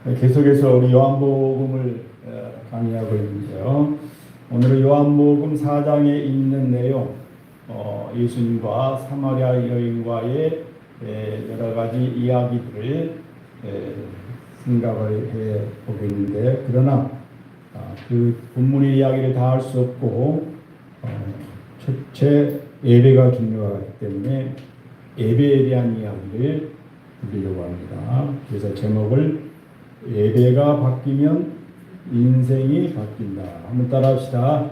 계속해서 우리 요한복음을 강의하고 있는데요. 오늘은 요한복음 4장에 있는 내용, 예수님과 사마리아 여인과의 여러 가지 이야기들을 생각을 해 보겠는데, 그러나 그 본문의 이야기를 다 할 수 없고 첫째 예배가 중요하기 때문에 예배에 대한 이야기를 드리려고 합니다. 그래서 제목을 예배가 바뀌면 인생이 바뀐다. 한번 따라합시다.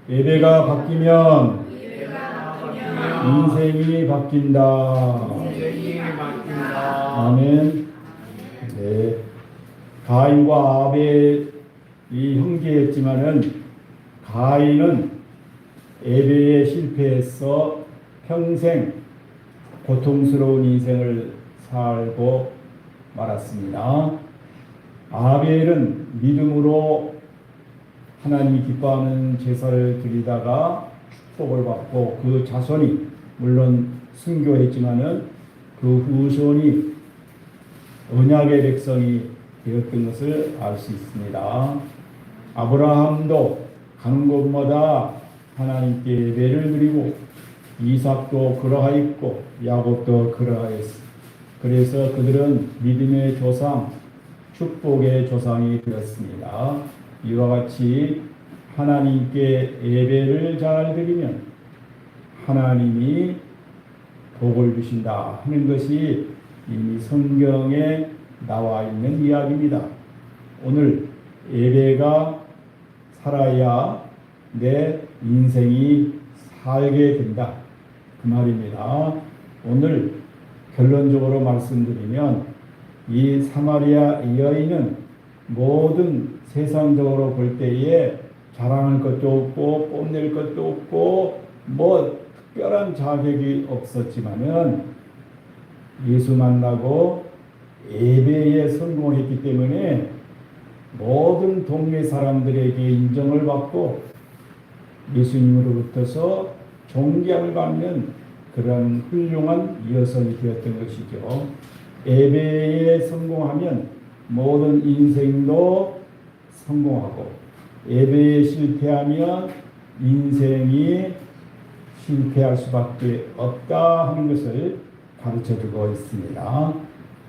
예배가 바뀌면 인생이 바뀐다. 아멘. 네. 가인과 아벨이 형제였지만은 가인은 예배에 실패해서 평생 고통스러운 인생을 살고 말았습니다. 아벨은 믿음으로 하나님이 기뻐하는 제사를 드리다가 축복을 받고 그 자손이 물론 순교했지만은 그 후손이 언약의 백성이 되었던 것을 알 수 있습니다. 아브라함도 가는 곳마다 하나님께 예배를 드리고 이삭도 그러하였고 야곱도 그러하였습니다. 그래서 그들은 믿음의 조상, 축복의 조상이 되었습니다. 이와 같이 하나님께 예배를 잘 드리면 하나님이 복을 주신다 하는 것이 이미 성경에 나와 있는 이야기입니다. 오늘 예배가 살아야 내 인생이 살게 된다 그 말입니다. 오늘 결론적으로 말씀드리면 이 사마리아 여인은 모든 세상적으로 볼 때에 자랑할 것도 없고 뽐낼 것도 없고 뭐 특별한 자격이 없었지만은 예수 만나고 예배에 성공했기 때문에 모든 동네 사람들에게 인정을 받고 예수님으로부터서 존경을 받는 그런 훌륭한 여성이 되었던 것이죠. 예배에 성공하면 모든 인생도 성공하고 예배에 실패하면 인생이 실패할 수밖에 없다 하는 것을 가르쳐주고 있습니다.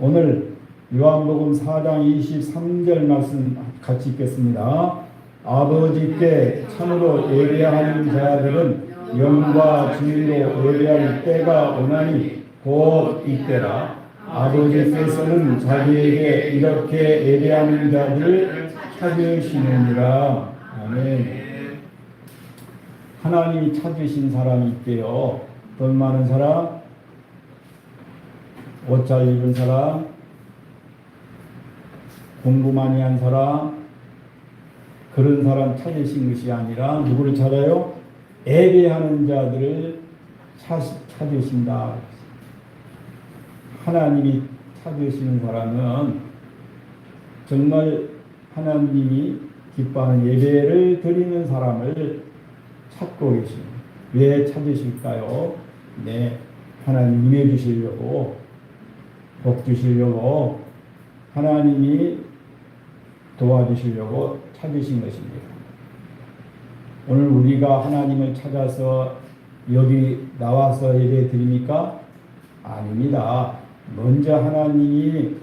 오늘 요한복음 4장 23절 말씀 같이 읽겠습니다. 아버지께 참으로 예배하는 자들은 영과 진리로 예배할 때가 오나니 곧 이때라. 아버지께서는 자기에게 이렇게 예배하는 자들을 찾으시느니라. 아멘. 하나님이 찾으신 사람이 있대요. 돈 많은 사람, 옷 잘 입은 사람, 공부 많이 한 사람, 그런 사람 찾으신 것이 아니라 누구를 찾아요? 예배하는 자들을 찾으신다. 하나님이 찾으시는 사람은 정말 하나님이 기뻐하는 예배를 드리는 사람을 찾고 계십니다. 왜 찾으실까요? 네, 하나님 은혜 주시려고, 복 주시려고, 하나님이 도와주시려고 찾으신 것입니다. 오늘 우리가 하나님을 찾아서 여기 나와서 예배 드립니까? 아닙니다. 먼저 하나님이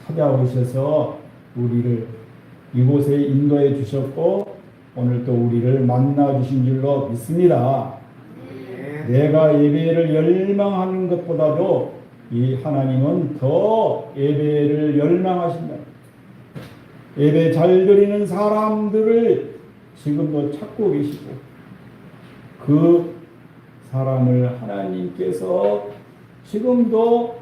찾아오셔서 우리를 이곳에 인도해 주셨고 오늘 또 우리를 만나 주신 줄로 믿습니다. 내가 예배를 열망하는 것보다도 이 하나님은 더 예배를 열망하신다. 예배 잘 드리는 사람들을 지금도 찾고 계시고 그 사람을 하나님께서 지금도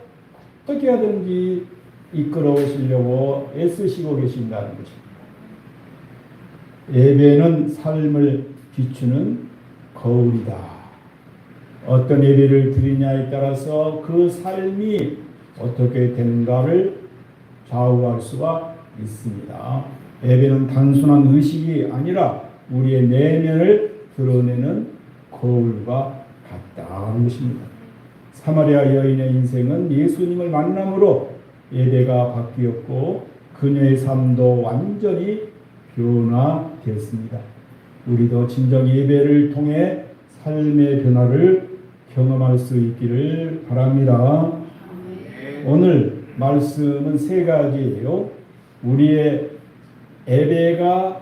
어떻게 하든지 이끌어오시려고 애쓰시고 계신다는 거죠. 예배는 삶을 비추는 거울이다. 어떤 예배를 드리냐에 따라서 그 삶이 어떻게 되는가를 좌우할 수가 있습니다. 예배는 단순한 의식이 아니라 우리의 내면을 드러내는 거울과 같다는 것입니다. 사마리아 여인의 인생은 예수님을 만남으로 예배가 바뀌었고 그녀의 삶도 완전히 변화되었습니다. 우리도 진정 예배를 통해 삶의 변화를 경험할 수 있기를 바랍니다. 오늘 말씀은 세 가지예요. 우리의 예배가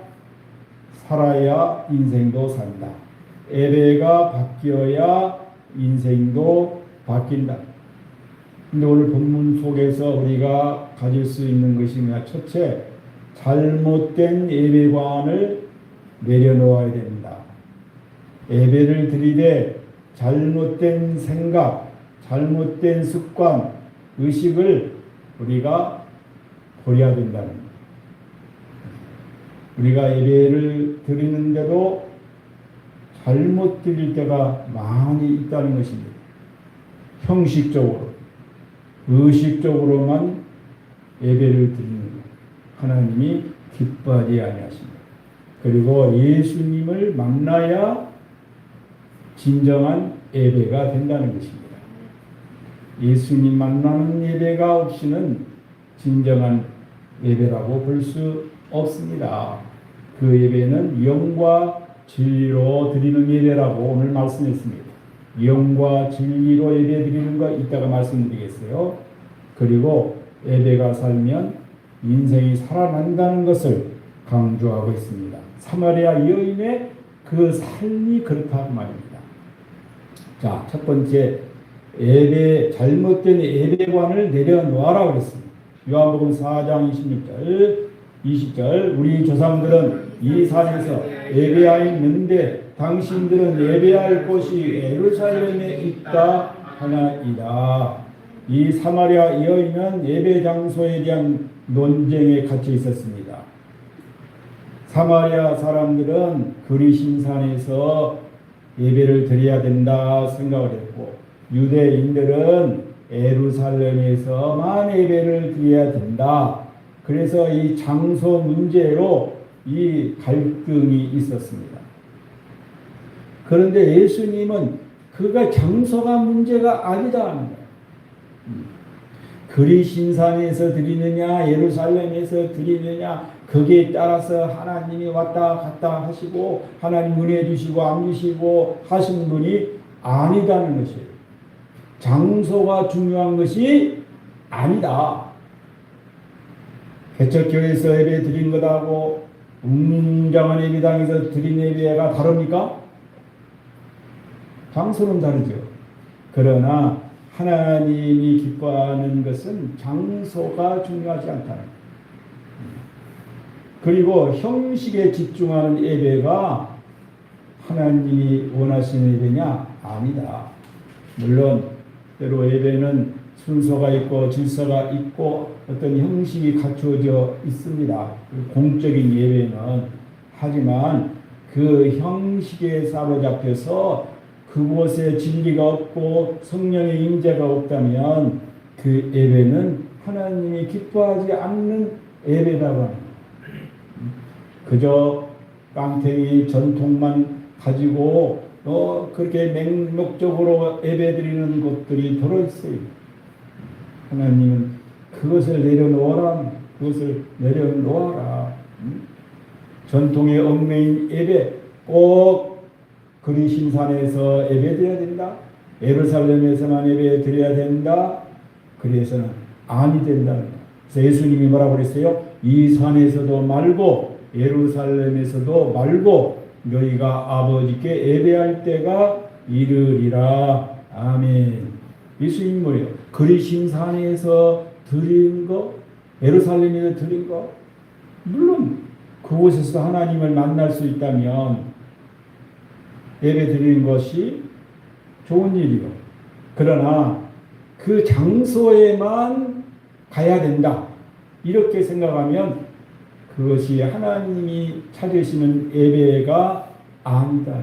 살아야 인생도 산다. 예배가 바뀌어야 인생도 바뀐다. 근데 오늘 본문 속에서 우리가 가질 수 있는 것이 뭐냐? 첫째, 잘못된 예배관을 내려놓아야 된다. 예배를 드리되 잘못된 생각, 잘못된 습관, 의식을 우리가 버려야 된다는 거예요. 우리가 예배를 드리는데도 잘못 드릴 때가 많이 있다는 것입니다. 형식적으로, 의식적으로만 예배를 드리는 것. 하나님이 기뻐하지 아니하십니다. 그리고 예수님을 만나야 진정한 예배가 된다는 것입니다. 예수님 만나는 예배가 없이는 진정한 예배라고 볼 수 없습니다. 그 예배는 영과 진리로 드리는 예배라고 오늘 말씀했습니다. 영과 진리로 예배 드리는 거 이따가 말씀드리겠어요. 그리고 예배가 살면 인생이 살아난다는 것을 강조하고 있습니다. 사마리아 여인의 그 삶이 그렇다고 말입니다. 자, 첫 번째, 예배, 잘못된 예배관을 내려놓아라 그랬습니다. 요한복음 4장 26절, 20절, 우리 조상들은 이 산에서 예배하였는데 당신들은 예배할 곳이 예루살렘에 있다 하나이다. 이 사마리아 여인은 예배 장소에 대한 논쟁에 갇혀 있었습니다. 사마리아 사람들은 그리신산에서 예배를 드려야 된다 생각을 했고, 유대인들은 예루살렘에서만 예배를 드려야 된다. 그래서 이 장소 문제로 이 갈등이 있었습니다. 그런데 예수님은 그가 장소가 문제가 아니다 하는 거예요. 그리신산에서 드리느냐 예루살렘에서 드리느냐 거기에 따라서 하나님이 왔다 갔다 하시고 하나님 은혜 주시고 안 주시고 하신 분이 아니다는 것이에요. 장소가 중요한 것이 아니다. 개척교회에서 예배 드린 것하고 웅장한 예배당에서 드린 예배가 다릅니까? 장소는 다르죠. 그러나 하나님이 기뻐하는 것은 장소가 중요하지 않다는 거예요. 그리고 형식에 집중하는 예배가 하나님이 원하시는 예배냐? 아니다. 물론 때로 예배는 순서가 있고 질서가 있고 어떤 형식이 갖추어져 있습니다. 공적인 예배는. 하지만 그 형식에 사로잡혀서 그곳에 진리가 없고 성령의 임재가 없다면 그 예배는 하나님이 기뻐하지 않는 예배라고 합니다. 그저 깡패의 전통만 가지고 그렇게 맹목적으로 예배드리는 곳들이 들어있어요. 하나님은 그것을 내려놓아라. 그것을 내려놓아라. 전통의 얽매인 예배 꼭 그리신산에서 예배드려야 된다. 예루살렘에서만 예배드려야 된다. 그래서는 아니 된다는 거예요. 그래서 예수님이 뭐라고 그랬어요? 이 산에서도 말고 예루살렘에서도 말고 너희가 아버지께 예배할 때가 이르리라. 아멘. 예수님이 뭐예요? 그리신산에서 드린 거, 예루살렘에서 드린 거, 물론 그곳에서 하나님을 만날 수 있다면 예배 드리는 것이 좋은 일이요. 그러나 그 장소에만 가야 된다. 이렇게 생각하면 그것이 하나님이 찾으시는 예배가 아니다.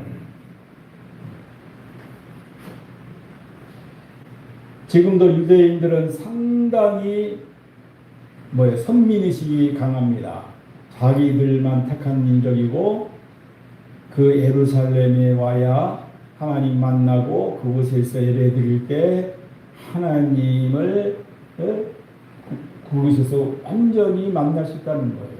지금도 유대인들은 상당히 선민의식이 강합니다. 자기들만 택한 민족이고 그 예루살렘에 와야 하나님 만나고 그곳에서 예배 드릴 때 하나님을 그곳에서 완전히 만날 수 있다는 거예요.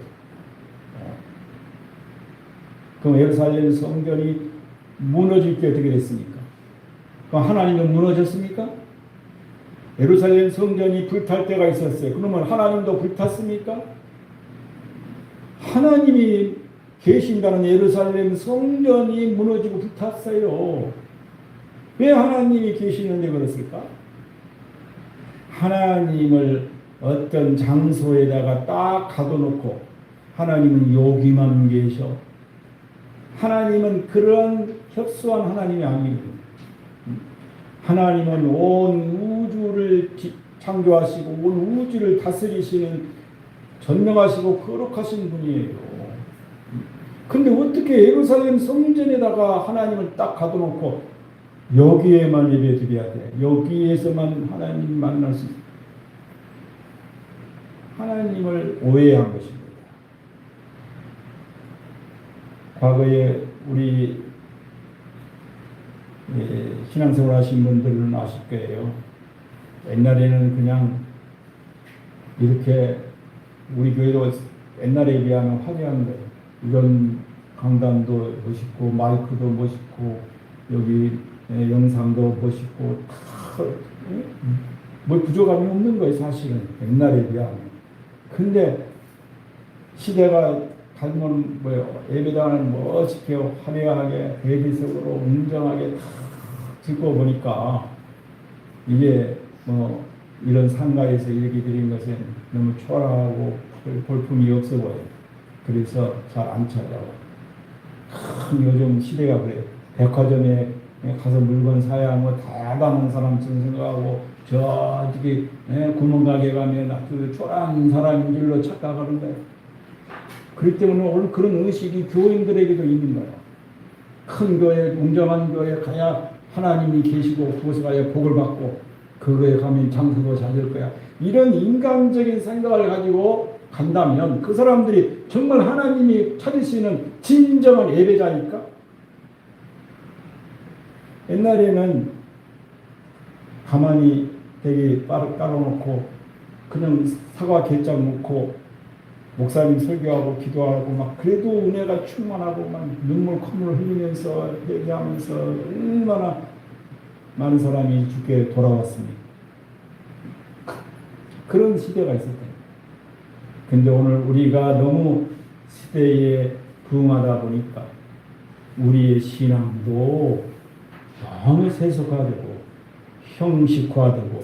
그럼 예루살렘 성전이 무너질 게 어떻게 됐습니까? 그럼 하나님은 무너졌습니까? 예루살렘 성전이 불탈 때가 있었어요. 그러면 하나님도 불탔습니까? 하나님이 계신다는 예루살렘 성전이 무너지고 불탔어요. 왜 하나님이 계시는데 그랬을까? 하나님을 어떤 장소에다가 딱 가둬놓고 하나님은 여기만 계셔. 하나님은 그런 협소한 하나님이 아니거든요. 하나님은 온 우주를 창조하시고 온 우주를 다스리시는 전능하시고 거룩하신 분이에요. 근데 어떻게 예루살렘 성전에다가 하나님을 딱 가둬놓고 여기에만 예배드려야 돼? 여기에서만 하나님 만날 수 있어? 하나님을 오해한 것입니다. 과거에 우리 신앙생활 하신 분들은 아실 거예요. 옛날에는 그냥 이렇게 우리 교회도 옛날에 비하면 화려한 거예요. 이런 강단도 멋있고 마이크도 멋있고 여기 영상도 멋있고 뭐 부족함이 없는 거예요. 사실은 옛날에 비하면. 근데 시대가 가면 뭐요? 예배당을 멋있게 화려하게 대리석으로 웅장하게 다 짓고 보니까 이게 뭐 이런 상가에서 이렇게 드린 것은 너무 초라하고 볼품이 없어 보여요. 그래서 잘 안 찾아와요. 요즘 시대가 그래요. 백화점에 가서 물건 사야 뭐 다양한 사람처럼 생각하고 저기 구멍가게 가면 아주 초라한 사람인 줄로 착각하는 거예요. 그렇기 때문에 오늘 그런 의식이 교인들에게도 있는 거예요. 큰 교회, 웅장한 교회에 가야 하나님이 계시고 그곳에 가야 복을 받고 그거에 가면 장사도 잘 될 거야. 이런 인간적인 생각을 가지고 간다면 그 사람들이 정말 하나님이 찾을 수 있는 진정한 예배자일까? 옛날에는 가만히 되게 깔아놓고 그냥 사과 게장 먹고 목사님 설교하고 기도하고 막 그래도 은혜가 충만하고 막 눈물 콧물 흘리면서 얘기하면서 얼마나 많은 사람이 주께 돌아왔습니까? 그런 시대가 있었대요. 근데 오늘 우리가 너무 시대에 부응하다 보니까 우리의 신앙도 너무 세속화되고 형식화되고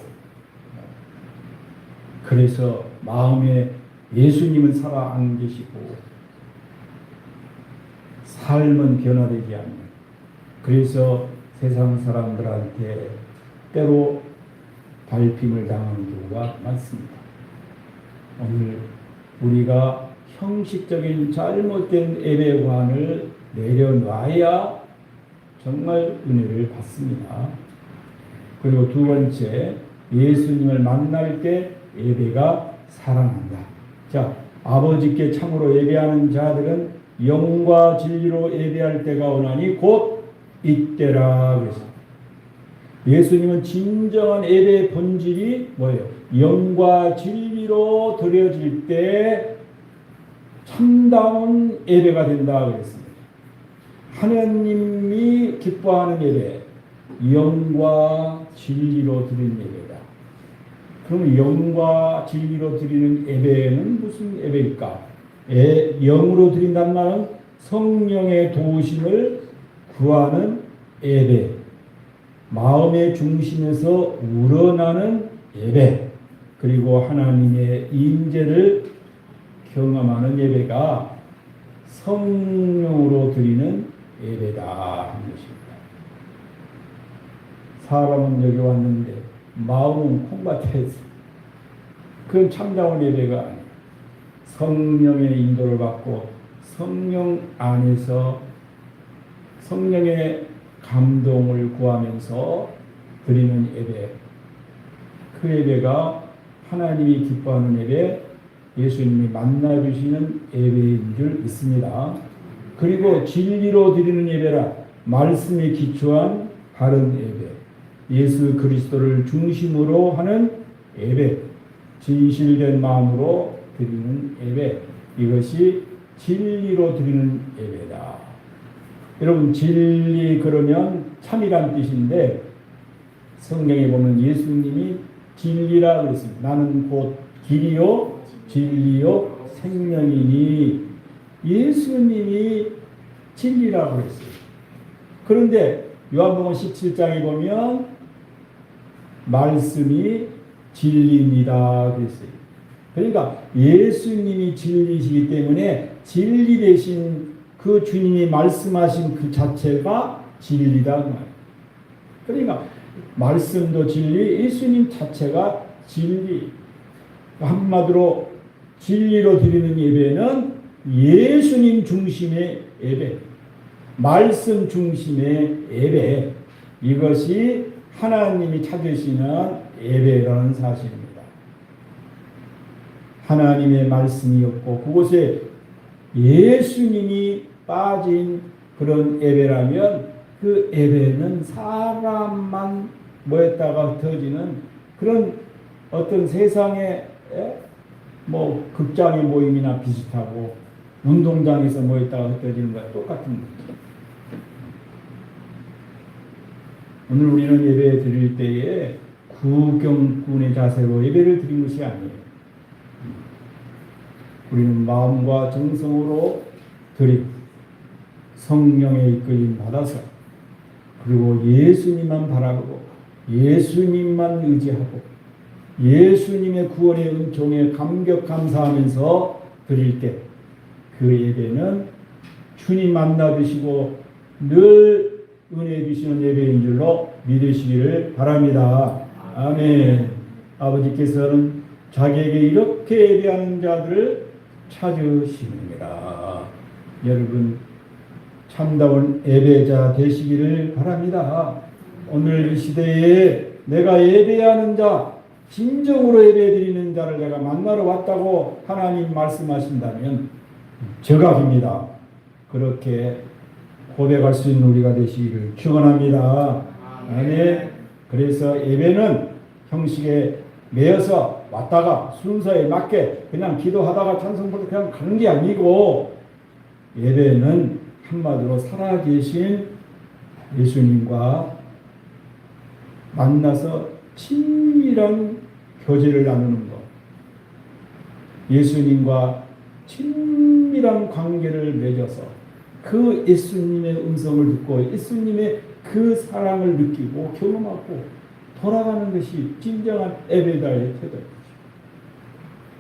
그래서 마음에 예수님은 살아 안 계시고 삶은 변화되지 않는 그래서 세상 사람들한테 때로 발핌을 당하는 경우가 많습니다. 오늘 우리가 형식적인 잘못된 예배관을 내려놔야 정말 은혜를 받습니다. 그리고 두 번째, 예수님을 만날 때 예배가 살아난다. 자, 아버지께 참으로 예배하는 자들은 영과 진리로 예배할 때가 오나니 곧 이때라 그랬습니다. 예수님은 진정한 예배의 본질이 뭐예요? 영과 진리로 드려질 때 참다운 예배가 된다 그랬습니다. 하나님이 기뻐하는 예배, 영과 진리로 드리는 예배다. 그럼 영과 진리로 드리는 예배는 무슨 예배일까? 영으로 드린다는 말은 성령의 도우심을 구하는 예배, 마음의 중심에서 우러나는 예배, 그리고 하나님의 임재를 경험하는 예배가 성령으로 드리는 예배다 하는 것입니다. 사람은 여기 왔는데 마음은 콩밭에 있어. 그건 참다운 예배가 아니에요. 성령의 인도를 받고 성령 안에서 성령의 감동을 구하면서 드리는 예배, 그 예배가 하나님이 기뻐하는 예배, 예수님이 만나주시는 예배인 줄 믿습니다. 그리고 진리로 드리는 예배라 말씀에 기초한 바른 예배, 예수 그리스도를 중심으로 하는 예배, 진실된 마음으로 드리는 예배, 이것이 진리로 드리는 예배다. 여러분, 진리 그러면 참이란 뜻인데 성경에 보면 예수님이 진리라 그랬습니다. 나는 곧 길이요 진리요 생명이니, 예수님이 진리라고 그랬어요. 그런데 요한복음 17장에 보면 말씀이 진리입니다 그랬어요. 그러니까 예수님이 진리시기 때문에 진리 대신 그 주님이 말씀하신 그 자체가 진리다 그 말이에요. 그러니까 말씀도 진리, 예수님 자체가 진리. 한마디로 진리로 드리는 예배는 예수님 중심의 예배, 말씀 중심의 예배, 이것이 하나님이 찾으시는 예배라는 사실입니다. 하나님의 말씀이 없고 그곳에 예수님이 빠진 그런 예배라면 그 예배는 사람만 모였다가 흩어지는 그런 어떤 세상의 뭐 극장의 모임이나 비슷하고 운동장에서 모였다가 흩어지는 것과 똑같은 거죠. 오늘 우리는 예배 드릴 때에 구경꾼의 자세로 예배를 드린 것이 아니에요. 우리는 마음과 정성으로 드리고 성령의 이끌림 받아서, 그리고 예수님만 바라보고 예수님만 의지하고 예수님의 구원의 은총에 감격 감사하면서 드릴 때 그 예배는 주님 만나 주시고 늘 은혜 주시는 예배인 줄로 믿으시기를 바랍니다. 아멘. 아버지께서는 자기에게 이렇게 예배하는 자들을 찾으십니다. 여러분, 참다운 예배자 되시기를 바랍니다. 오늘 이 시대에 내가 예배하는 자, 진정으로 예배드리는 자를 내가 만나러 왔다고 하나님 말씀하신다면 저각입니다. 그렇게 고백할 수 있는 우리가 되시기를 축원합니다. 아멘. 그래서 예배는 형식에 매여서 왔다가 순서에 맞게 그냥 기도하다가 찬송 부르고 그냥 가는 게 아니고, 예배는 한마디로 살아계신 예수님과 만나서 친밀한 교제를 나누는 것, 예수님과 친밀한 관계를 맺어서 그 예수님의 음성을 듣고 예수님의 그 사랑을 느끼고 경험하고 돌아가는 것이 진정한 예배자의 태도입니다.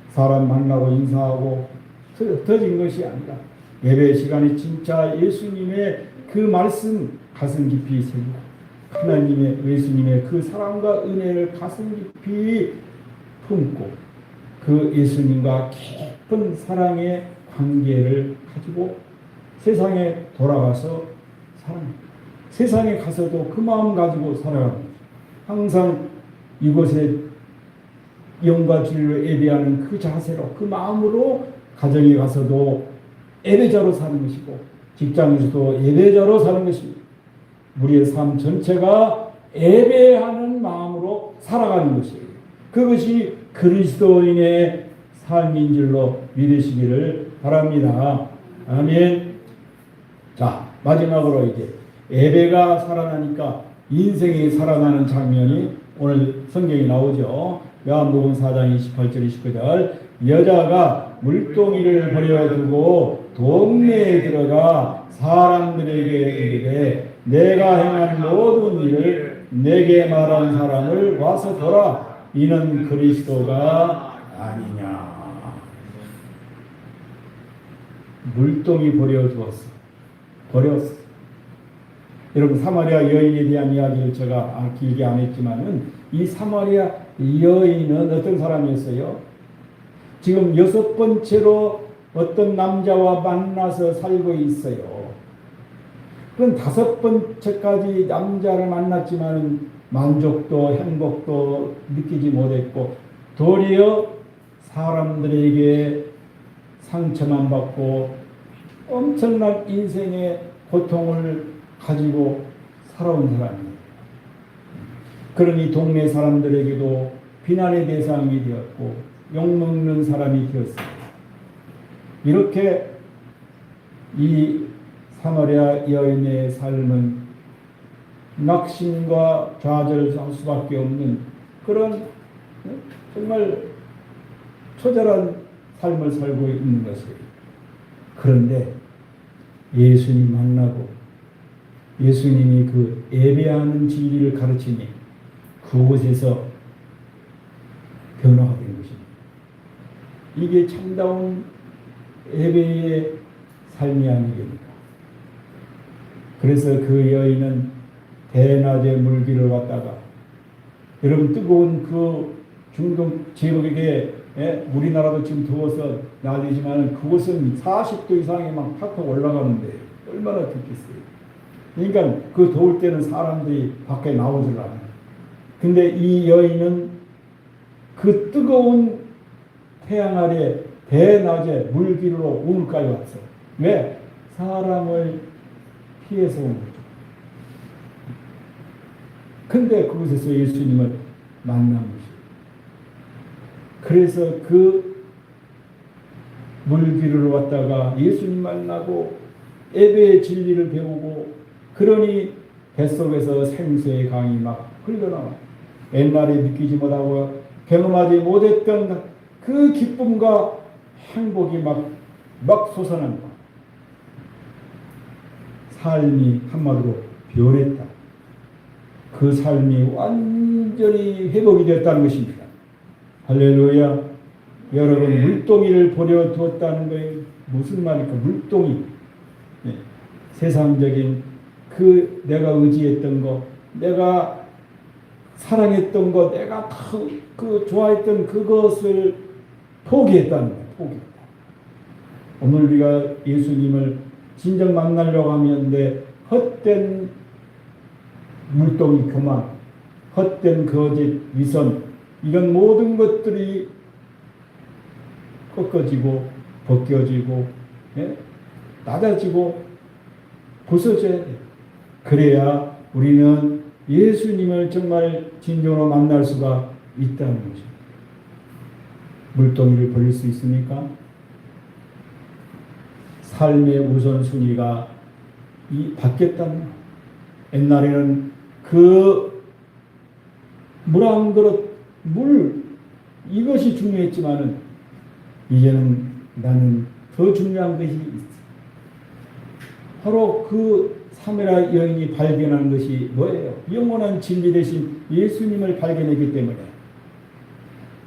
사람 만나고 인사하고 흩어진 것이 아니라 예배 시간에 진짜 예수님의 그 말씀 가슴 깊이 새기고 하나님의 예수님의 그 사랑과 은혜를 가슴 깊이 품고 그 예수님과 깊은 사랑의 관계를 가지고 세상에 돌아가서 살아갑니다. 세상에 가서도 그 마음 가지고 살아갑니다. 항상 이곳에 영과 진리로 예배하는 그 자세로 그 마음으로 가정에 가서도 예배자로 사는 것이고 직장에서도 예배자로 사는 것입니다. 우리의 삶 전체가 예배하는 마음으로 살아가는 것이에요. 그것이 그리스도인의 삶인 줄로 믿으시기를 바랍니다. 아멘. 자, 마지막으로 이제 예배가 살아나니까 인생이 살아나는 장면이 오늘 성경에 나오죠. 요한복음 4장 28절 29절 여자가 물동이를 버려두고 동네에 들어가 사람들에게 이르되 내가 행한 모든 일을 내게 말한 사람을 와서 보라. 이는 그리스도가 아니냐. 물동이 버려두었어. 버렸어. 여러분, 사마리아 여인에 대한 이야기를 제가 길게 안 했지만은 이 사마리아 여인은 어떤 사람이었어요? 지금 6번째로 어떤 남자와 만나서 살고 있어요. 그럼 5번째까지 남자를 만났지만 만족도 행복도 느끼지 못했고 도리어 사람들에게 상처만 받고 엄청난 인생의 고통을 가지고 살아온 사람이에요. 그러니 동네 사람들에게도 비난의 대상이 되었고 욕먹는 사람이 되었습니다. 이렇게 이 사마리아 여인의 삶은 낙심과 좌절할 수밖에 없는 그런 정말 처절한 삶을 살고 있는 것이에요. 그런데 예수님 만나고 예수님이 그 예배하는 진리를 가르치니 그곳에서 변화가 된 것입니다. 이게 참다운 예배의 삶이 아니겠습니까? 그래서 그 여인은 대낮에 물길을 왔다가, 여러분 뜨거운 그 중동 지역에 우리나라도 지금 더워서 난리지만 그곳은 40도 이상이 막 팍팍 올라가는데 얼마나 덥겠어요. 그러니까 그 더울 때는 사람들이 밖에 나오질 않아요. 근데 이 여인은 그 뜨거운 태양 아래 대낮에 물길로 우물까지 왔어. 왜? 사람을 피해서 온 거죠. 근데 그곳에서 예수님을 만난 것이에요. 그래서 그 물길로 왔다가 예수님 만나고 예배의 진리를 배우고, 그러니 뱃속에서 생수의 강이 막 흘러나와. 옛날에 느끼지 못하고 경험하지 못했던 그 기쁨과 행복이 막 솟아난다. 삶이 한마디로 변했다. 그 삶이 완전히 회복이 됐다는 것입니다. 할렐루야. 여러분, 물동이를 버려두었다는 거예요. 무슨 말입니까? 물동이. 네. 세상적인 그 내가 의지했던 것, 내가 사랑했던 것, 내가 그 좋아했던 그것을 포기했다는 거예요. 포기했다. 오늘 우리가 예수님을 진정 만나려고 하면 내 헛된 물동이 교만, 헛된 거짓, 위선, 이런 모든 것들이 꺾어지고 벗겨지고 낮아지고 부서져야 돼요. 그래야 우리는 예수님을 정말 진정으로 만날 수가 있다는 것입니다. 물동이를 버릴 수 있습니까? 삶의 우선순위가 바뀌었다는 거예요. 옛날에는 그 물 한 그릇, 이것이 중요했지만은 이제는 나는 더 중요한 것이 있어. 바로 그 사마리아 여인이 발견한 것이 뭐예요? 영원한 진리 대신 예수님을 발견했기 때문에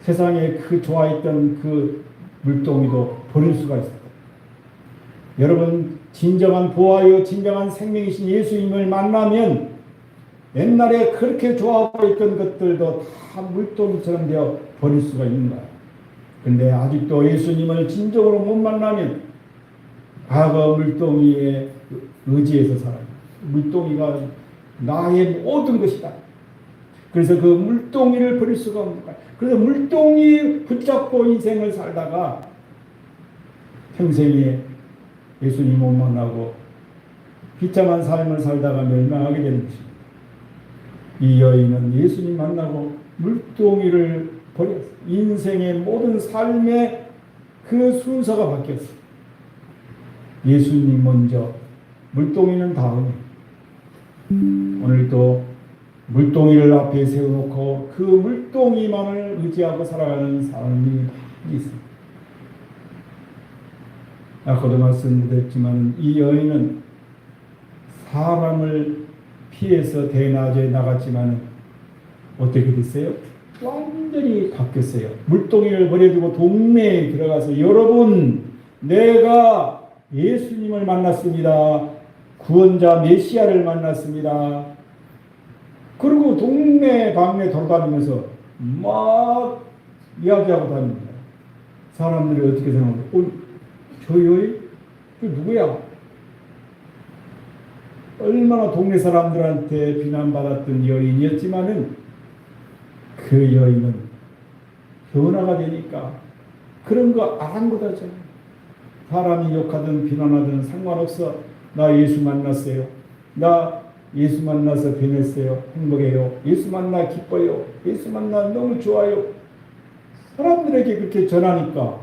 세상에 그 좋아했던 그 물동이도 버릴 수가 있어요. 여러분, 진정한 보아요 진정한 생명이신 예수님을 만나면 옛날에 그렇게 좋아하고 있던 것들도 다 물동이처럼 되어 버릴 수가 있는 거예요. 근데 아직도 예수님을 진정으로 못 만나면 과거 물동이에 의지해서 살아요. 물동이가 나의 모든 것이다. 그래서 그 물동이를 버릴 수가 없는 거예요. 그래서 물동이 붙잡고 인생을 살다가 평생에 예수님 못 만나고 비참한 삶을 살다가 멸망하게 되는 것입니다. 이 여인은 예수님 만나고 물동이를 버렸어요. 인생의 모든 삶의 그 순서가 바뀌었어요. 예수님 먼저, 물동이는 다음에. 오늘도 물동이를 앞에 세워놓고 그 물동이만을 의지하고 살아가는 사람이 많이 있습니다. 아까도 말씀드렸지만 이 여인은 사람을 피해서 대낮에 나갔지만 어떻게 됐어요? 완전히 바뀌었어요. 물동이를 버려두고 동네에 들어가서 여러분, 내가 예수님을 만났습니다. 구원자 메시아를 만났습니다. 그리고 동네 방네 돌아다니면서 막 이야기하고 다닙니다. 사람들이 어떻게 생각해요? 저 여인? 그 누구야? 얼마나 동네 사람들한테 비난받았던 여인이었지만은 그 여인은 변화가 되니까 그런 거 아랑곳하잖아요. 사람이 욕하든 비난하든 상관없어. 나 예수 만났어요. 나 예수 만나서 변했어요. 행복해요. 예수 만나 기뻐요. 예수 만나 너무 좋아요. 사람들에게 그렇게 전하니까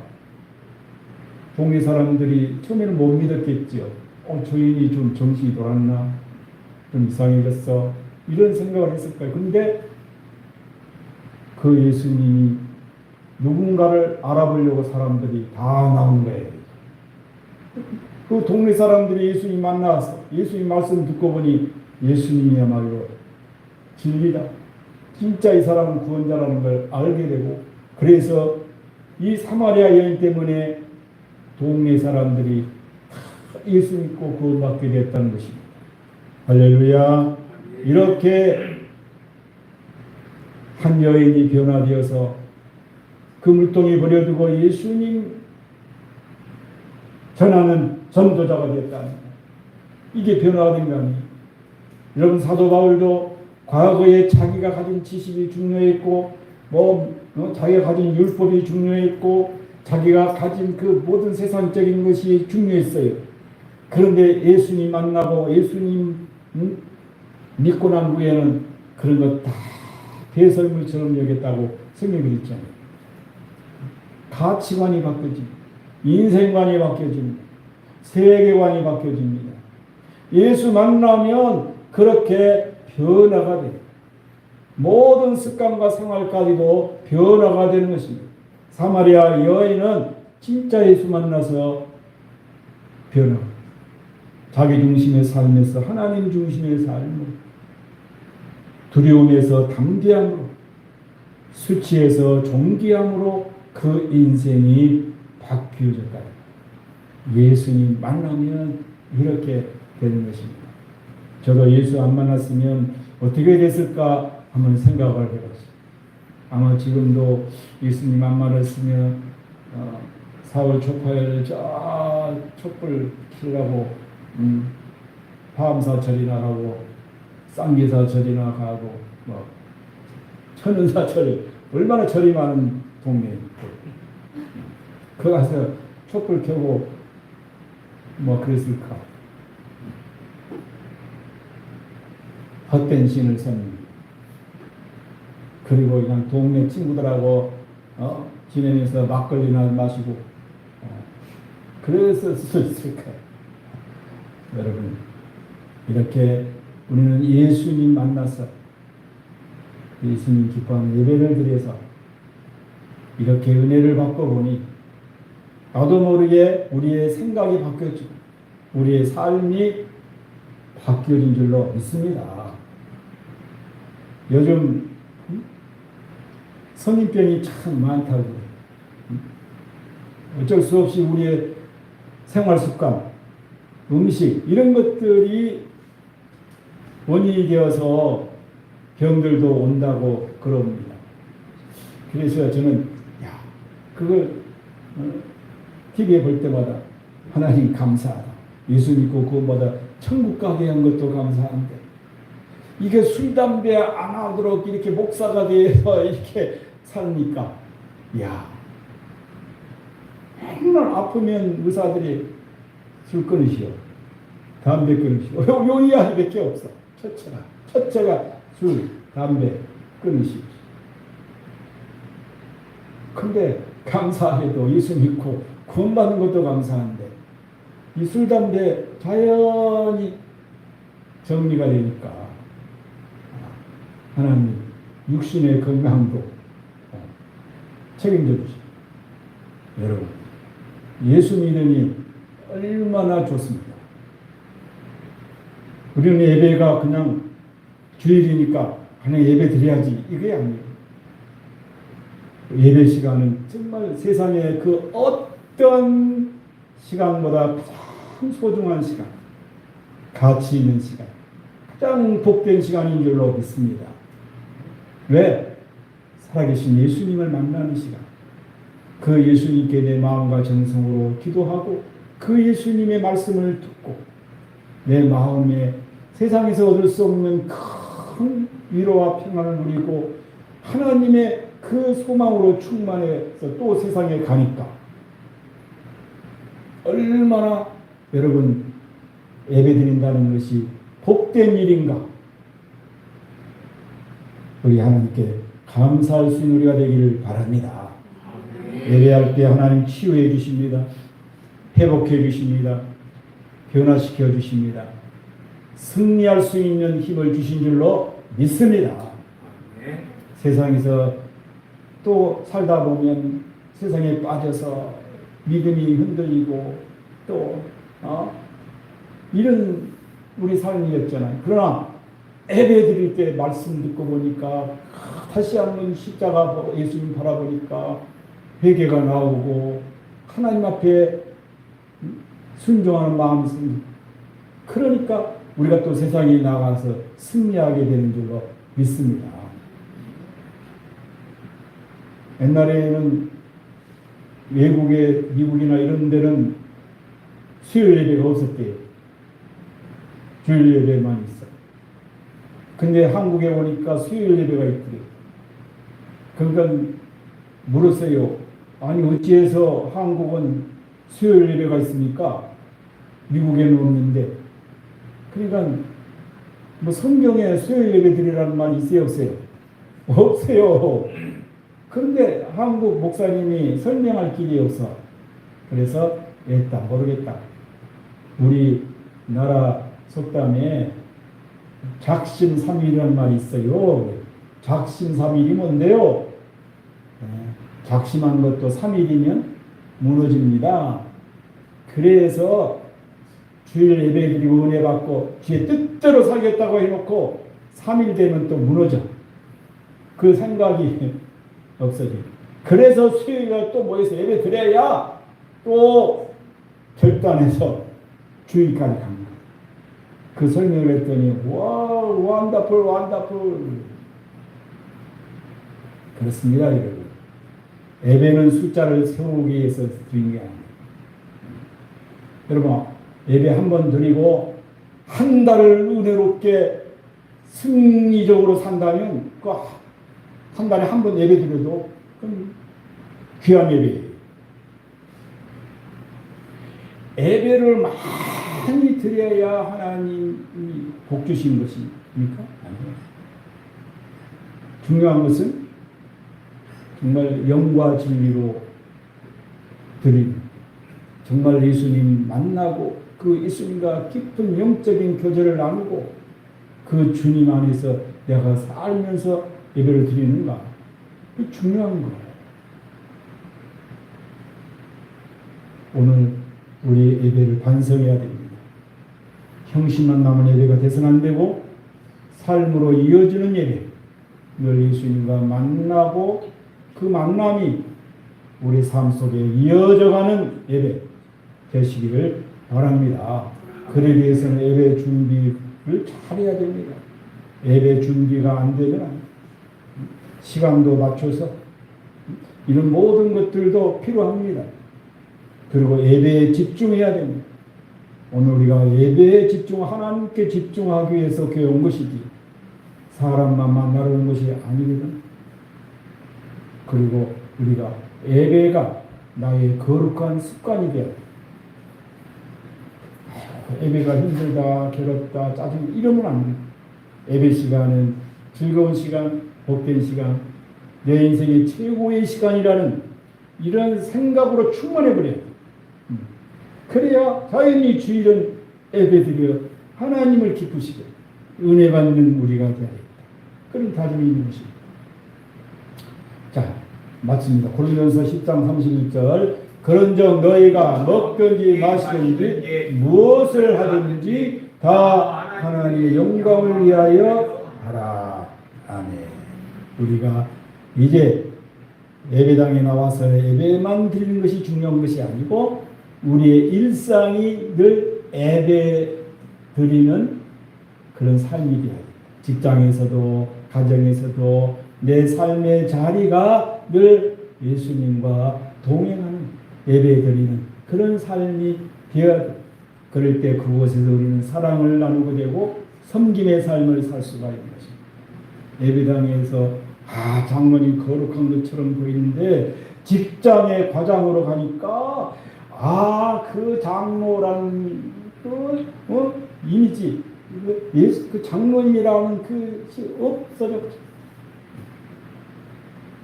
동네 사람들이 처음에는 못 믿었겠죠. 주인이 좀 정신이 돌았나? 좀 이상해졌어. 이런 생각을 했을 거예요. 근데 그 예수님이 누군가를 알아보려고 사람들이 다 나온 거예요. 그 동네 사람들이 예수님 만나서 예수님 말씀 듣고 보니 예수님이야말로 진리다. 진짜 이 사람은 구원자라는 걸 알게 되고, 그래서 이 사마리아 여인 때문에 동네 사람들이 예수 믿고 구원받게 됐다는 것입니다. 할렐루야. 이렇게 한 여인이 변화되어서 그 물동이 버려두고 예수님 전하는 전도자가 되었다는 거예요. 이게 변화가 된 거 아니에요. 여러분, 사도 바울도 과거에 자기가 가진 지식이 중요했고 자기가 가진 율법이 중요했고 자기가 가진 그 모든 세상적인 것이 중요했어요. 그런데 예수님 만나고 예수님 믿고 난 후에는 그런 것 다 배설물처럼 여겼다고 성경이 그랬잖아요. 가치관이 바뀌어집니다. 인생관이 바뀌어집니다. 세계관이 바뀌어집니다. 예수 만나면 그렇게 변화가 돼요. 모든 습관과 생활까지도 변화가 되는 것입니다. 사마리아 여인은 진짜 예수 만나서 변화. 자기 중심의 삶에서 하나님 중심의 삶으로, 두려움에서 담대함으로, 수치에서 존귀함으로 그 인생이 바뀌어졌다. 예수님 만나면 이렇게 되는 것입니다. 저도 예수 안 만났으면 어떻게 됐을까 한번 생각을 해봤어요. 아마 지금도 예수님 안 만났으면 4월 초파일 저 촛불 켜려고 화엄사절이나 하고 쌍계사절이나 가고 천은사절, 얼마나 절이 많은 동네입니다. 그 가서 촛불 켜고 그랬을까. 헛된 신을 섬깁니다. 그리고 그냥 동네 친구들하고 지내면서 막걸리나 마시고 그랬을 수도 있을까요? 여러분, 이렇게 우리는 예수님 만나서 예수님 기뻐하는 예배를 드려서 이렇게 은혜를 받고 보니 나도 모르게 우리의 생각이 바뀌어지고 우리의 삶이 바뀌어진 줄로 믿습니다. 요즘 성인병이 참 많다고. 어쩔 수 없이 우리의 생활 습관, 음식 이런 것들이 원인이 되어서 병들도 온다고 그럽니다. 그래서 저는 그걸 TV에 볼 때마다 하나님 감사하다. 예수 믿고 그것보다 천국 가게 한 것도 감사한데 이게 술, 담배 안 하도록 이렇게 목사가 돼서 이렇게 사니까 맨날 아프면 의사들이 술 끊으시오. 담배 끊으시오. 요 이야기밖에 없어. 첫째가 술, 담배 끊으시오. 근데 감사해도 예수 믿고 구원받는 것도 감사한데 이 술, 담배 자연히 정리가 되니까 하나님 육신의 건강도 책임져 주십니다. 여러분, 예수 믿으니 얼마나 좋습니다. 우리는 예배가 그냥 주일이니까 그냥 예배 드려야지 이게 아니에요. 예배 시간은 정말 세상의 그 어떤 시간보다 가장 소중한 시간, 가치 있는 시간, 가장 복된 시간인 줄로 믿습니다. 왜? 살아계신 예수님을 만나는 시간. 그 예수님께 내 마음과 정성으로 기도하고 그 예수님의 말씀을 듣고 내 마음에 세상에서 얻을 수 없는 큰 위로와 평안을 누리고 하나님의 그 소망으로 충만해서 또 세상에 가니까 얼마나 여러분 예배드린다는 것이 복된 일인가. 우리 하나님께 감사할 수 있는 우리가 되기를 바랍니다. 예배할 때 하나님 치유해 주십니다. 회복해 주십니다. 변화시켜 주십니다. 승리할 수 있는 힘을 주신 줄로 믿습니다. 세상에서 또 살다 보면 세상에 빠져서 믿음이 흔들리고 또 이런 우리 삶이었잖아요. 그러나 예배 드릴 때 말씀 듣고 보니까 다시 한번 십자가 예수님 바라보니까 회개가 나오고 하나님 앞에 순종하는 마음이 생깁니다. 그러니까 우리가 또 세상에 나가서 승리하게 되는 줄로 믿습니다. 옛날에는 외국에 미국이나 이런 데는 수요일 예배가 없었대요. 주일 예배만 있어. 근데 한국에 오니까 수요일 예배가 있더래요. 그러니까 물었어요. 아니 어찌해서 한국은 수요일 예배가 있습니까? 미국에는 없는데. 그러니까 뭐 성경에 수요일 예배 드리라는 말이 있어요, 없어요? 없어요. 그런데 한국 목사님이 설명할 길이 없어. 그래서 했다 모르겠다. 우리나라 속담에 작심삼일이라는 말이 있어요. 작심삼일이 뭔데요? 작심한 것도 3일이면 무너집니다. 그래서 주일 예배 드리고 은혜 받고 뒤에 뜻대로 살겠다고 해놓고 3일 되면 또 무너져. 그 생각이 없어져. 그래서 수요일에 또 모여서 예배 드려야 또 결단해서 주일까지 갑니다. 그 설명을 했더니 와 원더풀 원더풀. 그렇습니다 여러분. 예배는 숫자를 세우기 위해서 드린 게 아닙니다. 여러분 예배 한 번 드리고 한 달을 은혜롭게 승리적으로 산다면 그 한 달에 한 번 예배 드려도 귀한 예배예요. 예배를 많이 드려야 하나님이 복 주신 것입니까? 아니요. 중요한 것은 정말 영과 진리로 드리는, 정말 예수님 만나고 그 예수님과 깊은 영적인 교제를 나누고 그 주님 안에서 내가 살면서 예배를 드리는가? 그게 중요한 거예요. 오늘 우리 예배를 반성해야 됩니다. 형식만 남은 예배가 돼서는 안 되고 삶으로 이어지는 예배, 늘 예수님과 만나고 그 만남이 우리 삶 속에 이어져가는 예배 되시기를 바랍니다. 그러기 위해서는 예배 준비를 잘해야 됩니다. 예배 준비가 안 되면 시간도 맞춰서 이런 모든 것들도 필요합니다. 그리고 예배에 집중해야 됩니다. 오늘 우리가 예배에 하나님께 집중하기 위해서 교회 온 것이지 사람만 만나러 온 것이 아니거든. 그리고 우리가 예배가 나의 거룩한 습관이 되어야 돼. 예배가 힘들다, 괴롭다, 짜증 이러면 안 돼. 예배 시간은 즐거운 시간, 복된 시간, 내 인생의 최고의 시간이라는 이런 생각으로 충만해버려요. 그래야 자연히 주일은 예배드려 하나님을 기쁘시게 은혜 받는 우리가 되어야겠다. 그런 다짐이 있는 것입니다. 자, 마칩니다. 고린도전서 10장 31절 그런즉 너희가 먹든지 마시든지 무엇을 하든지 다 하나님의 영광을 위하여 하라. 아멘. 우리가 이제 예배당에 나와서 예배만 드리는 것이 중요한 것이 아니고 우리의 일상이 늘 예배 드리는 그런 삶이 되어야 됩니다. 직장에서도 가정에서도 내 삶의 자리가 늘 예수님과 동행하는 예배 드리는 그런 삶이 되어야 됩니다. 그럴 때 그곳에서 우리는 사랑을 나누게 되고 섬김의 삶을 살 수가 있는 것입니다. 예배당에서 장로님 거룩한 것처럼 보이는데 직장의 과장으로 가니까 그 장로라는 이미지 그 장로님이라는 그 없어져.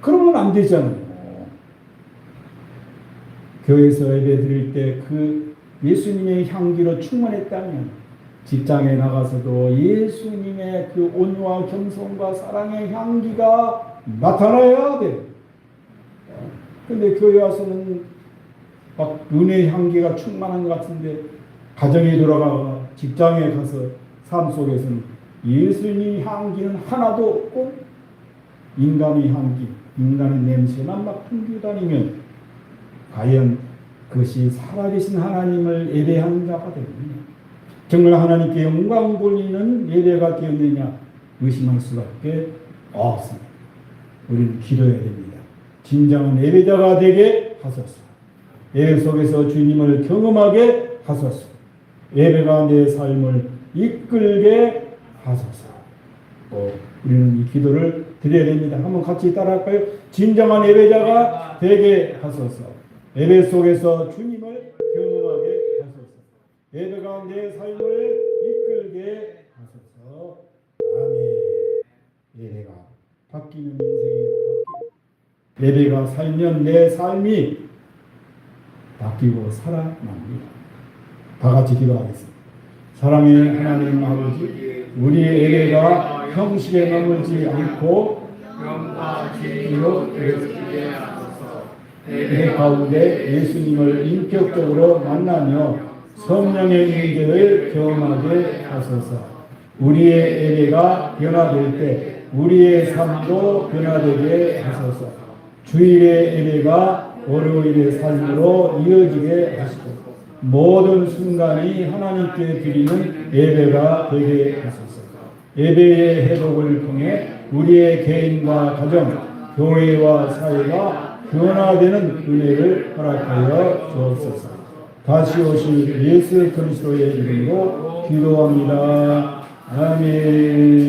그러면 안 되잖아요. 교회에서 예배 드릴 때 그 예수님의 향기로 충만했다면 직장에 나가서도 예수님의 그 온유와 겸손과 사랑의 향기가 나타나야 돼. 근데 교회 와서는 막 은혜의 향기가 충만한 것 같은데 가정에 돌아가 직장에 가서 삶 속에서는 예수님 향기는 하나도 없고 인간의 향기, 인간의 냄새만 막 풍기고 다니면 과연 그것이 살아계신 하나님을 예배하는 자가 되느냐? 정말 하나님께 영광 돌리는 예배가 되었느냐? 의심할 수밖에 없습니다. 우리는 기도해야 됩니다. 진정한 예배자가 되게 하소서. 예배 속에서 주님을 경험하게 하소서. 예배가 내 삶을 이끌게 하소서. 또 우리는 이 기도를 드려야 됩니다. 한번 같이 따라할까요? 진정한 예배자가 되게 하소서. 예배 속에서 주님을 경험하게 하소서. 예배가 내 삶을 이끌게 하소서. 아멘. 예배가 바뀌는 인생이 바뀌고 예배가 살면 내 삶이 바뀌고 살아납니다. 다 같이 기도하겠습니다. 사랑의 하나님 아버지, 우리의 예배가 형식에 머물지 않고 영광으로 되게 하소서. 예배 가운데 예수님을 인격적으로 만나며 성령의 임재를 경험하게 하소서. 우리의 예배가 변화될 때 우리의 삶도 변화되게 하소서. 주일의 예배가 월요일의 삶으로 이어지게 하시고 모든 순간이 하나님께 드리는 예배가 되게 하소서. 예배의 회복을 통해 우리의 개인과 가정, 교회와 사회가 변화되는 은혜를 허락하여 주옵소서. 다시 오실 예수 그리스도의 이름으로 기도합니다. 아멘.